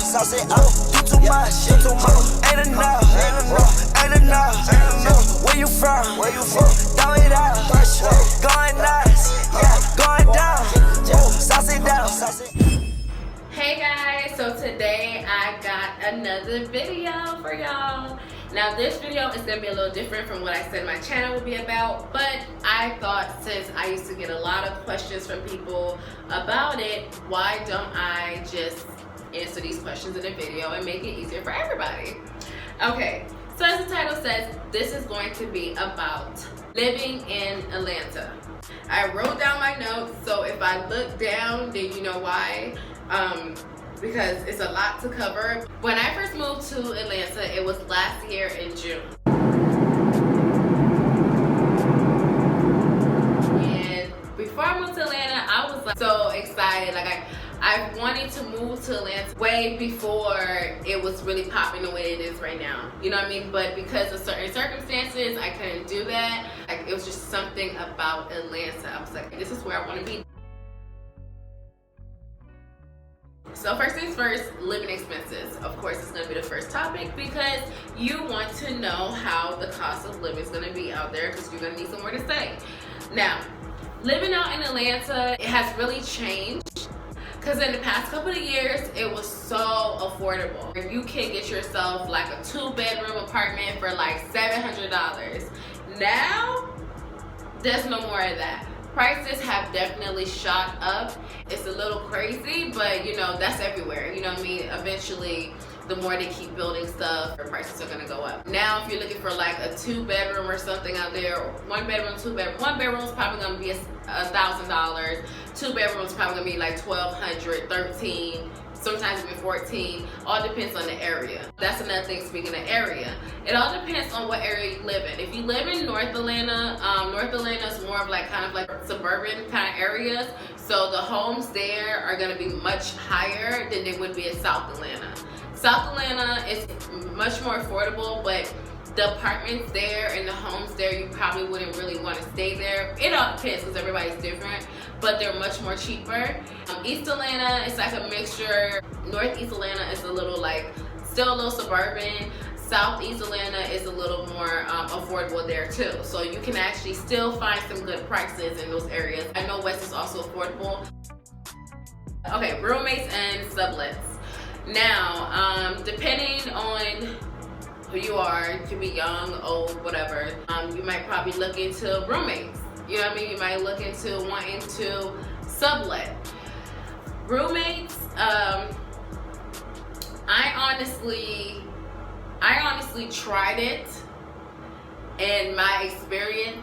sauce it up. Do too much, ain't enough. Where you from? Throw it out, going nuts, going down. Sauce it down. Hey guys, so today I got another video for y'all. Now this video is gonna be a little different from what I said my channel would be about, but I thought since I used to get a lot of questions from people about it, why don't I just answer these questions in a video and make it easier for everybody? Okay, so as the title says, this is going to be about living in Atlanta. I wrote down my notes, so if I look down, then you know why. Because it's a lot to cover. When I first moved to Atlanta, it was last year in June. And before I moved to Atlanta, I was like so excited. Like I wanted to move to Atlanta way before it was really popping the way it is right now. You know what I mean? But because of certain circumstances, I couldn't do that. Like, it was just something about Atlanta. I was like, this is where I want to be. So first things first, living expenses. Of course, it's gonna be the first topic because you want to know how the cost of living is gonna be out there because you're gonna need somewhere to stay. Now, living out in Atlanta, it has really changed because in the past couple of years, it was so affordable. You can get yourself like a 2-bedroom apartment for like $700. Now, there's no more of that. Prices have definitely shot up. It's a little crazy, but you know, that's everywhere. You know what I mean? Eventually, the more they keep building stuff, the prices are gonna go up. Now, if you're looking for like a 2-bedroom or something out there, 1-bedroom, 2-bedroom, 1-bedroom is probably gonna be $1,000. 2-bedroom is probably gonna be like $1,200, $1,300. Sometimes even 14, all depends on the area. That's another thing, speaking of area. It all depends on what area you live in. If you live in North Atlanta, North Atlanta is more of like kind of like suburban kind of areas. So the homes there are gonna be much higher than they would be in South Atlanta. South Atlanta is much more affordable, but the apartments there and the homes there, you probably wouldn't really want to stay there. It all depends because everybody's different, but they're much more cheaper. East Atlanta is like a mixture. Northeast Atlanta is a little like, still a little suburban. Southeast Atlanta is a little more affordable there too. So you can actually still find some good prices in those areas. I know West is also affordable. Okay, roommates and sublets. Now, depending on who you are, you could be young, old, whatever. You might probably look into roommates. You know what I mean? You might look into wanting to sublet. Roommates, I honestly tried it, and my experience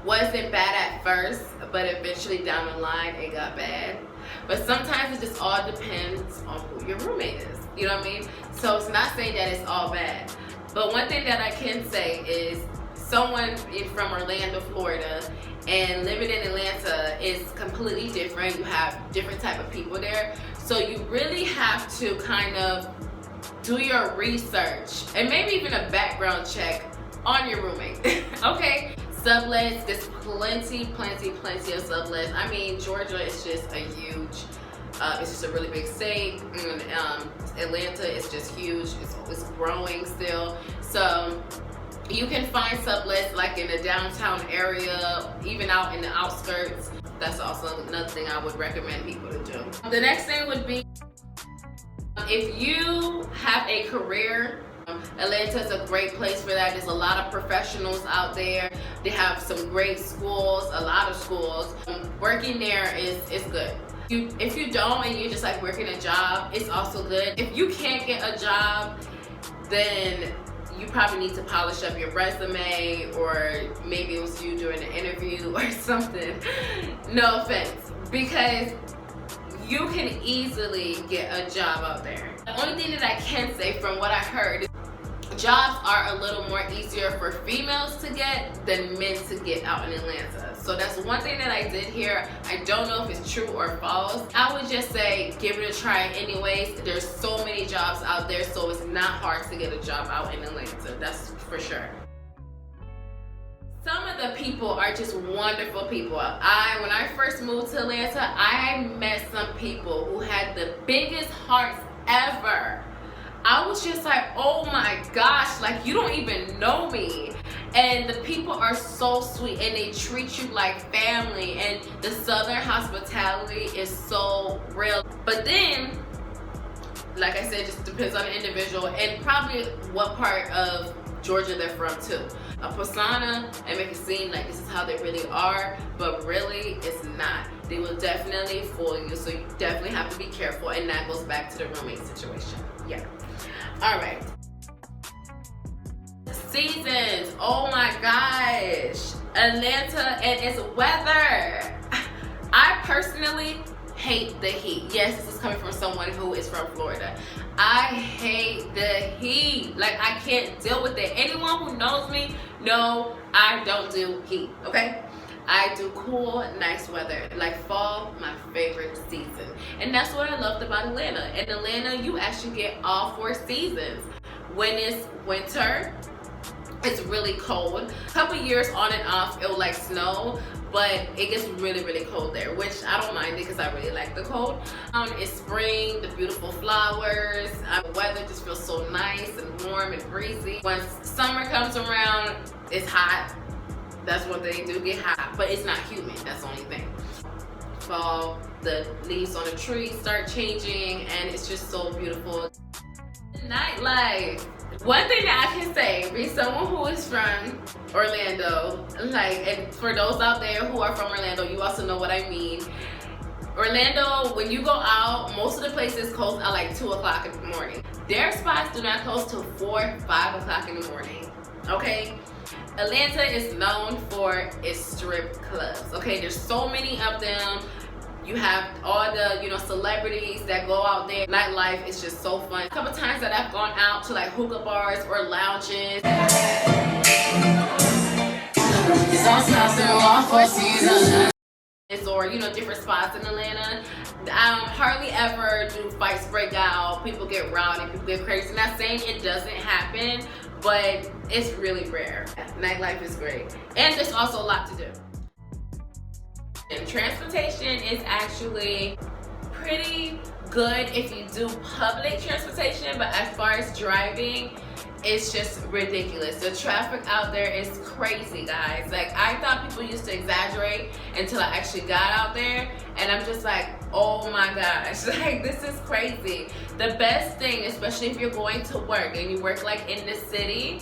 wasn't bad at first, but eventually down the line it got bad. But sometimes it just all depends on who your roommate is. You know what I mean? So it's not saying that it's all bad. But one thing that I can say is someone from Orlando, Florida, and living in Atlanta is completely different. You have different type of people there. So you really have to kind of do your research and maybe even a background check on your roommate. Okay? Sublets, there's plenty of sublets. I mean, Georgia is just a huge, it's just a really big state. And, Atlanta is just huge. It's growing still. So you can find sublets like in the downtown area, even out in the outskirts. That's also another thing I would recommend people to do. The next thing would be, if you have a career, Atlanta is a great place for that. There's a lot of professionals out there. They have some great schools, a lot of schools. Working there is good. If you don't and you just like working a job, it's also good. If you can't get a job, then you probably need to polish up your resume, or maybe it was you during the interview or something. No offense, because you can easily get a job out there. The only thing that I can say from what I heard is jobs are a little more easier for females to get than men to get out in Atlanta. So that's one thing that I did hear. I don't know if it's true or false. I would just say give it a try anyways. There's so many jobs out there, so it's not hard to get a job out in Atlanta. That's for sure. Some of the people are just wonderful people. When I first moved to Atlanta, I met some people who had the biggest hearts ever. I was just like, oh my gosh, like you don't even know me. And the people are so sweet and they treat you like family, and the Southern hospitality is so real. But then, like I said, it just depends on the individual and probably what part of Georgia they're from too. A persona and make it seem like this is how they really are, but really it's not. They will definitely fool you, so you definitely have to be careful, and that goes back to the roommate situation. Yeah. All right. Seasons. Oh my gosh. Atlanta and its weather. I personally hate the heat. Yes, this is coming from someone who is from Florida. I hate the heat. Like, I can't deal with it. Anyone who knows me, no, I don't do heat, okay? I do cool, nice weather. Like fall, my favorite season. And that's what I loved about Atlanta. In Atlanta, you actually get all 4 seasons. When it's winter, it's really cold. A couple years on and off, it will like snow, but it gets really, really cold there, which I don't mind it because I really like the cold. It's spring, the beautiful flowers. The weather just feels so nice and warm and breezy. Once summer comes around, it's hot. That's what they do, get hot, but it's not humid. That's the only thing. Fall, the leaves on the trees start changing, and it's just so beautiful. Nightlife. One thing that I can say, be someone who is from Orlando, like, and for those out there who are from Orlando, you also know what I mean. Orlando, when you go out, most of the places close at like 2 o'clock in the morning. Their spots do not close till 4, 5 o'clock in the morning, okay? Atlanta is known for its strip clubs, okay? There's so many of them. You have all the, celebrities that go out there. Nightlife is just so fun. A couple times that I've gone out to like hookah bars or lounges. Or, different spots in Atlanta. Hardly ever do fights break out. People get rowdy, people get crazy. Not saying it doesn't happen, but it's really rare. Nightlife is great. And there's also a lot to do. And transportation is actually pretty good if you do public transportation, but as far as driving, it's just ridiculous. The traffic out there is crazy, guys. Like, I thought people used to exaggerate until I actually got out there, and I'm just like, oh my gosh, like, this is crazy. The best thing, especially if you're going to work and you work like in the city,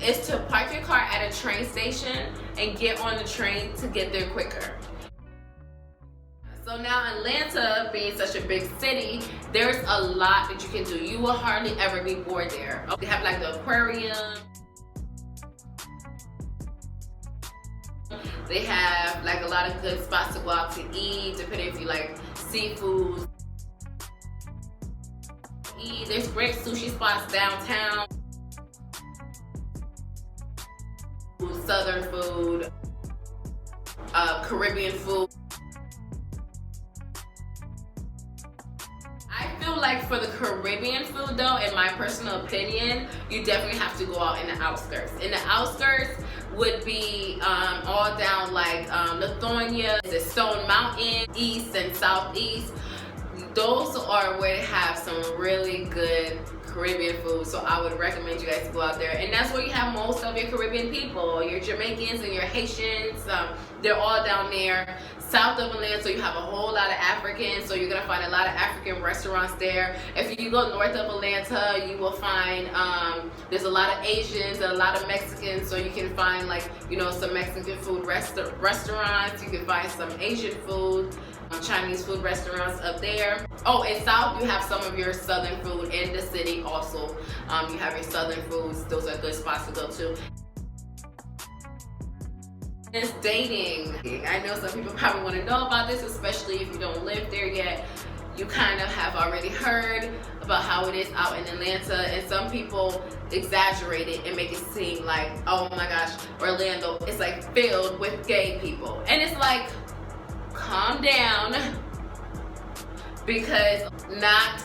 is to park your car at a train station and get on the train to get there quicker. So now Atlanta, being such a big city, there's a lot that you can do. You will hardly ever be bored there. They have like the aquarium. They have like a lot of good spots to go out to eat, depending if you like seafood. There's great sushi spots downtown. Southern food, Caribbean food. I feel like for the Caribbean food though, in my personal opinion, you definitely have to go out in the outskirts. In the outskirts would be all down like Lithonia, the Stone Mountain, east and southeast. Those are where they have some really good Caribbean food, so I would recommend you guys to go out there. And that's where you have most of your Caribbean people, your Jamaicans and your Haitians. They're all down there. South of Atlanta, so you have a whole lot of Africans, so you're gonna find a lot of African restaurants there. If you go north of Atlanta, you will find there's a lot of Asians and a lot of Mexicans, so you can find like some Mexican food restaurants. You can find some Asian food, Chinese food restaurants up there. Oh, in South you have some of your Southern food in the city also. You have your Southern foods. Those are good spots to go to. It's dating. I know some people probably want to know about this, especially if you don't live there yet. You kind of have already heard about how it is out in Atlanta, and some people exaggerate it and make it seem like, oh my gosh, Orlando is like filled with gay people. And it's like, calm down, because not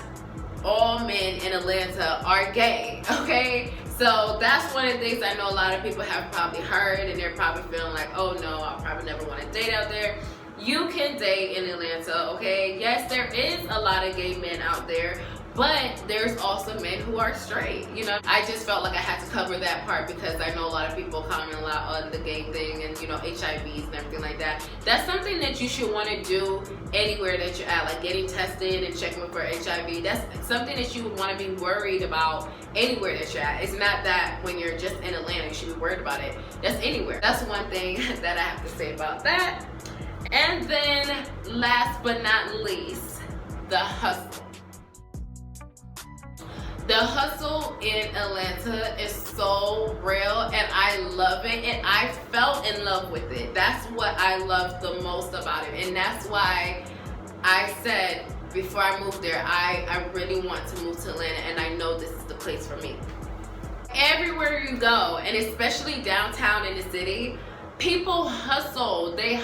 all men in Atlanta are gay, okay? So that's one of the things I know a lot of people have probably heard, and they're probably feeling like, oh no, I'll probably never want to date out there. You can date in Atlanta, okay? Yes, there is a lot of gay men out there, but there's also men who are straight, you know? I just felt like I had to cover that part because I know a lot of people comment a lot on the gay thing and, you know, HIVs and everything like that. That's something that you should want to do anywhere that you're at, like getting tested and checking for HIV. That's something that you would want to be worried about anywhere that you're at. It's not that when you're just in Atlanta, you should be worried about it. That's anywhere. That's one thing that I have to say about that. And then last but not least, the hustle. The hustle in Atlanta is so real and I love it, and I fell in love with it. That's what I love the most about it, and that's why I said before I moved there, I really want to move to Atlanta, and I know this is the place for me. Everywhere you go, and especially downtown in the city, people hustle, they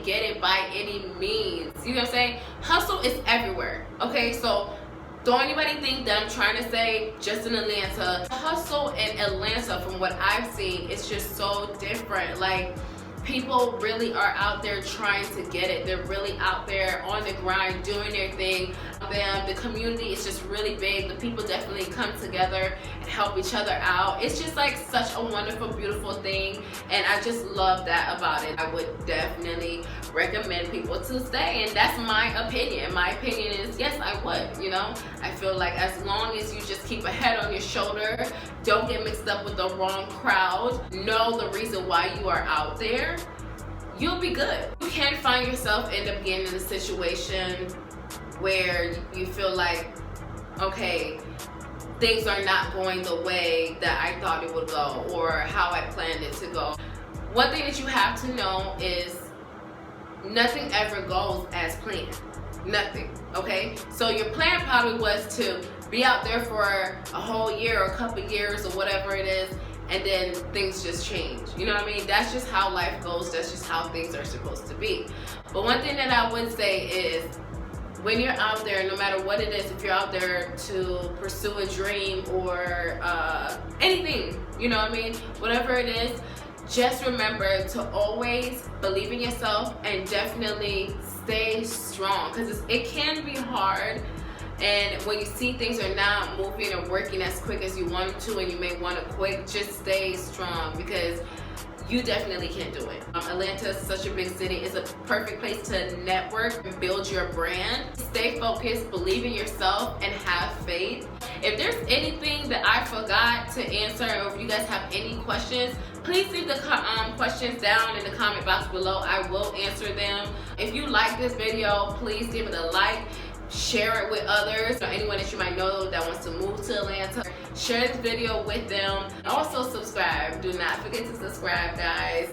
get it by any means. You know what I'm saying? Hustle is everywhere, okay? So don't anybody think that I'm trying to say just in Atlanta. Hustle in Atlanta, from what I've seen, it's just so different. Like, people really are out there trying to get it. They're really out there on the grind, doing their thing. The community is just really big. The people definitely come together and help each other out. It's just like such a wonderful, beautiful thing, and I just love that about it. I would definitely recommend people to stay, and that's my opinion. My opinion is, yes, I would, you know? I feel like as long as you just keep a head on your shoulder, don't get mixed up with the wrong crowd, know the reason why you are out there, you'll be good. You can find yourself end up getting in a situation where you feel like, okay, things are not going the way that I thought it would go or how I planned it to go. One thing that you have to know is nothing ever goes as planned. Nothing, okay? So your plan probably was to be out there for a whole year or a couple years or whatever it is, and then things just change. You know what I mean? That's just how life goes. That's just how things are supposed to be. But one thing that I would say is, when you're out there, no matter what it is, if you're out there to pursue a dream or anything, you know what I mean? Whatever it is, just remember to always believe in yourself and definitely stay strong, because it can be hard. And when you see things are not moving or working as quick as you want to, and you may want to quit, just stay strong, because you definitely can do it. Atlanta is such a big city. It's a perfect place to network and build your brand. Stay focused, believe in yourself, and have faith. If there's anything that I forgot to answer, or if you guys have any questions, please leave the questions down in the comment box below. I will answer them. If you like this video, please give it a like. Share it with others, or anyone that you might know that wants to move to Atlanta. Share this video with them. Also subscribe. Do not forget to subscribe, guys.